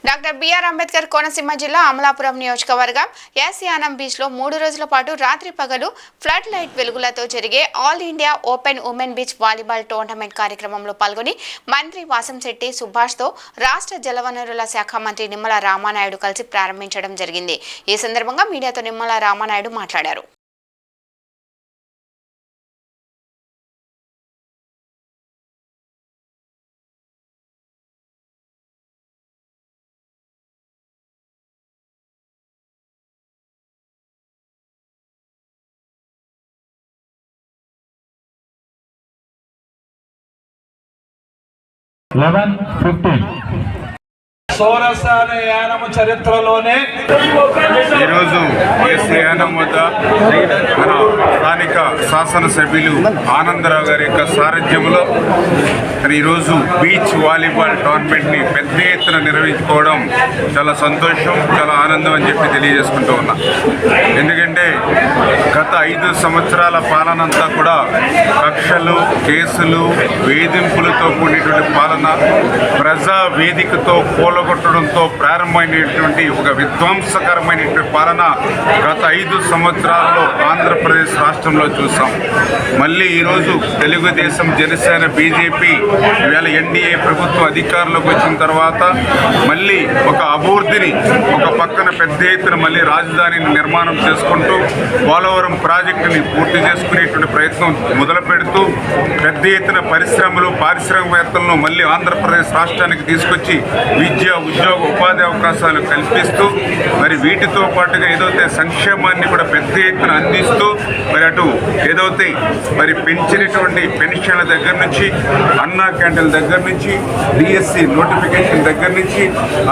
Doctor BR Ambedkar Konaseema జిల్లా అమలాపురం నియోజకవర్గం yes Yanam బీచ్లో 3 రోజుల పాటు రాత్రి పగలు ఫ్లడ్ లైట్ వెలుగులతో జరిగే all India open women beach volleyball tournament కార్యక్రమంలో పాల్గొని మంత్రి వాసంశెట్టి సుభాష్తో రాష్ట్ర జలవనరుల శాఖ మంత్రి నిమ్మల రామానాయుడు కలిసి ప్రారంభించడం జరిగింది। ఈ సందర్భంగా మీడియాతో నిమ్మల రామానాయుడు మాట్లాడారు। చరిత్రలోనే ఈరోజు ఎస్ యానం వద్ద మన స్థానిక శాసనసభ్యులు ఆనందరావు గారి యొక్క సారథ్యంలో ఈరోజు బీచ్ వాలీబాల్ టోర్నమెంట్ని పెద్ద ఎత్తున నిర్వహించుకోవడం చాలా సంతోషం, చాలా ఆనందం అని చెప్పి తెలియజేసుకుంటూ ఉన్నా। ఎందుకంటే గత 5 సంవత్సరాల పాలన అంతా కూడా కక్షలు, కేసులు, వేధింపులతో కూడినటువంటి పాలన, ప్రజా వేదికతో కూలగొట్టడంతో ప్రారంభమైనటువంటి ఒక విధ్వంసకరమైనటువంటి పాలన గత 5 సంవత్సరాల్లో ఆంధ్రప్రదేశ్ రాష్ట్రంలో చూసాం। మళ్ళీ ఈరోజు తెలుగుదేశం, జనసేన, బీజేపీ ఇవాళ ఎన్డీఏ ప్రభుత్వం అధికారంలోకి వచ్చిన తర్వాత మళ్ళీ ఒక అభివృద్ధిని ఒక పక్కన పెద్ద ఎత్తున మళ్ళీ రాజధానిని నిర్మాణం చేసుకుంటూ పోలవరం ప్రాజెక్టుని పూర్తి చేసుకునేటువంటి ప్రయత్నం మొదలు పెడుతూ పెద్ద ఎత్తున పరిశ్రమలు, పారిశ్రామికవేత్తలను మళ్ళీ ఆంధ్రప్రదేశ్ రాష్ట్రానికి తీసుకొచ్చి విద్య, ఉద్యోగ, ఉపాధి అవకాశాలు కల్పిస్తూ మరి వీటితో పాటుగా ఏదైతే సంక్షేమాన్ని కూడా పెద్ద ఎత్తున అందిస్తూ మరి అటు ఏదైతే మరి పెంచినటువంటి పెన్షన్ల దగ్గర నుంచి, అన్నా క్యాంటీన్ల దగ్గర నుంచి, డిఎస్సి నోటిఫికేషన్ దగ్గర నుంచి,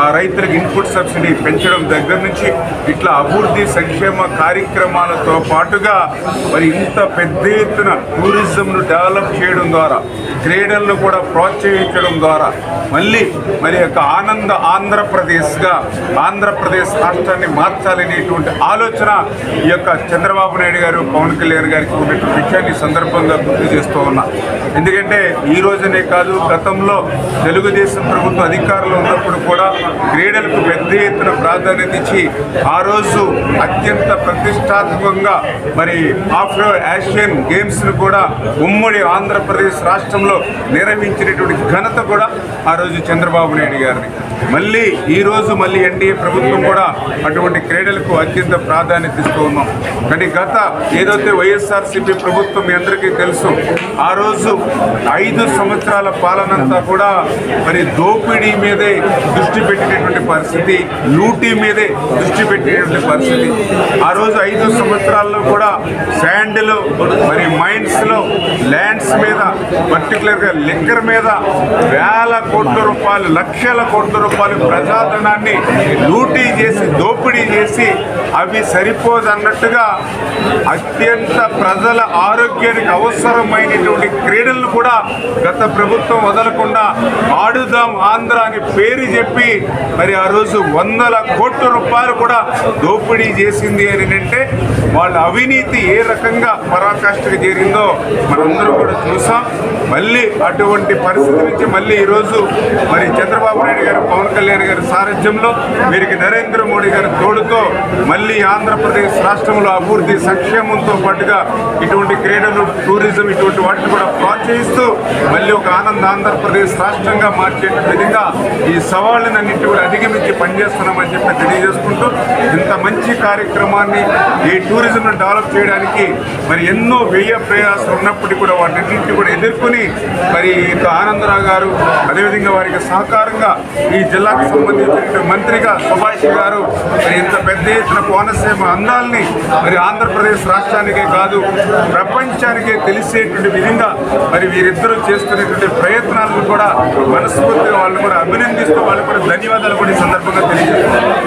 ఆ రైతులకు ఇన్పుట్ సబ్సిడీ పెంచడం దగ్గర నుంచి ఇట్లా అభివృద్ధి సంక్షేమ కార్యక్రమాలతో పాటుగా మరి ఇంత పెద్ద ఎత్తున టూరిజంను డెవలప్ చేయడం ద్వారా, క్రీడలను కూడా ప్రోత్సహించడం ద్వారా మళ్ళీ మరి యొక్క ఆంధ్రప్రదేశ్గా ఆంధ్రప్రదేశ్ రాష్ట్రాన్ని మార్చాలనేటువంటి ఆలోచన ఈ యొక్క చంద్రబాబు నాయుడు గారు, పవన్ కళ్యాణ్ గారికి ఉన్నటువంటి విషయాన్ని సందర్భంగా గుర్తు చేస్తూ ఉన్నా। ఎందుకంటే ఈ రోజునే కాదు, గతంలో తెలుగుదేశం ప్రభుత్వం అధికారంలో ఉన్నప్పుడు కూడా క్రీడలకు పెద్ద ఎత్తున ప్రాధాన్యత ఇచ్చి ఆ రోజు అత్యంత ప్రతిష్టాత్మకంగా మరి ఆఫ్రో ఏషియన్ గేమ్స్ను కూడా ఉమ్మడి ఆంధ్రప్రదేశ్ రాష్ట్రంలో నిర్వహించినటువంటి ఘనత కూడా ఆ రోజు చంద్రబాబు నాయుడు గారిని। మళ్ళీ ఈరోజు మళ్ళీ ఎన్డీఏ ప్రభుత్వం కూడా అటువంటి క్రీడలకు అత్యంత ప్రాధాన్యత ఇస్తూ ఉన్నాం। కానీ గత ఏదైతే వైఎస్ఆర్సీపీ ప్రభుత్వం మీ అందరికీ తెలుసు, ఆ రోజు 5 సంవత్సరాల పాలనంతా కూడా మరి దోపిడీ మీదే దృష్టి పెట్టినటువంటి పరిస్థితి, లూటీ మీదే దృష్టి పెట్టినటువంటి పరిస్థితి। ఆ రోజు 5 సంవత్సరాల్లో కూడా శాండ్లో మరి మైన్స్లో, ల్యాండ్స్ మీద, పర్టికులర్గా లిక్కర్ మీద వేల కోట్ల రూపాయలు, లక్షల కోట్ల రూపాయలు ప్రజాధనాన్ని లూటీ చేసి, దోపిడీ చేసి అవి సరిపోదన్నట్టుగా అత్యంత ప్రజల ఆరోగ్యానికి అవసరమైనటువంటి క్రీడలను కూడా గత ప్రభుత్వం వదలకుండా ఆడుదాం ఆంధ్ర అని పేరు చెప్పి మరి ఆ రోజు వందల కోట్ల రూపాయలు కూడా దోపిడీ చేసింది అని అంటే వాళ్ళ అవినీతి ఏ రకంగా పరాకాష్ఠకు చేరిందో మనందరూ కూడా చూసాం। మళ్ళీ అటువంటి పరిస్థితి నుంచి మళ్ళీ ఈరోజు మరి చంద్రబాబు నాయుడు గారు, పవన్ కళ్యాణ్ గారి సారథ్యంలో వీరికి నరేంద్ర మోడీ గారి తోడుతో మళ్ళీ ఆంధ్రప్రదేశ్ రాష్ట్రంలో అభివృద్ధి సంక్షేమంతో పాటుగా ఇటువంటి క్రీడలు, టూరిజం ఇటువంటి వాటిని కూడా ప్రోత్సహిస్తూ మళ్ళీ ఒక ఆంధ్రప్రదేశ్ రాష్ట్రంగా మార్చే విధంగా ఈ సవాళ్ళనన్నింటి కూడా అధిగమించి పనిచేస్తున్నామని చెప్పి తెలియజేసుకుంటూ, ఇంత మంచి కార్యక్రమాన్ని ఈ టూరిజంను డెవలప్ చేయడానికి మరి ఎన్నో వ్యయ ప్రయాసాలు ఉన్నప్పటికీ కూడా వాటిన్నింటినీ కూడా ఎదుర్కొని మరి ఆనందరావు గారు, అదేవిధంగా వారికి సహకారంగా ఈ జిల్లాకు సంబంధించిన మంత్రిగా సుభాష్ గారు మరి ఇంత పెద్ద ఎత్తున కోనసీమ అందాలని మరి ఆంధ్రప్రదేశ్ రాష్ట్రానికే కాదు ప్రపంచానికే తెలిసేటువంటి విధంగా మరి వీరిద్దరూ చేస్తున్నటువంటి ప్రయత్నాలను కూడా మనస్ఫూర్తిగా వాళ్ళు కూడా అభినందిస్తూ, వాళ్ళు కూడా ధన్యవాదాలు కూడా ఈ సందర్భంగా తెలియజేస్తున్నారు।